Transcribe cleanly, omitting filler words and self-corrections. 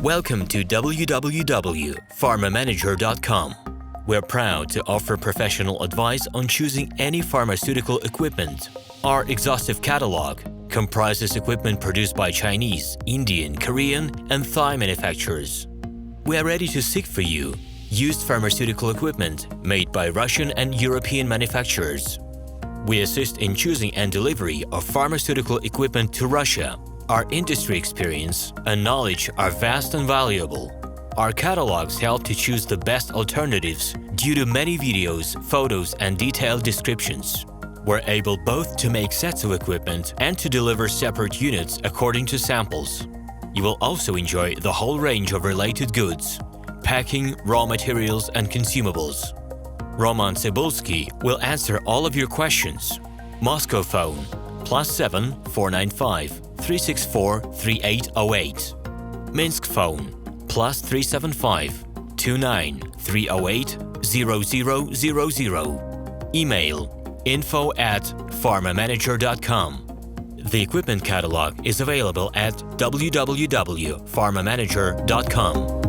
Welcome to www.pharmamanager.com. We're proud to offer professional advice on choosing any pharmaceutical equipment. Our exhaustive catalog comprises equipment produced by Chinese, Indian, Korean, and Thai manufacturers. We are ready to seek for you used pharmaceutical equipment made by Russian and European manufacturers. We assist in choosing and delivery of pharmaceutical equipment to Russia. Our industry experience and knowledge are vast and valuable. Our catalogs help to choose the best alternatives due to many videos, photos, and detailed descriptions. We're able both to make sets of equipment and to deliver separate units according to samples. You will also enjoy the whole range of related goods, packing, raw materials, and consumables. RomanTsibulsky will answer all of your questions. Moscow phone +7 495 364 3808. Minsk phone +375 29 308 0000. Email info@pharmamanager.com. The equipment catalog is available at www.pharmamanager.com.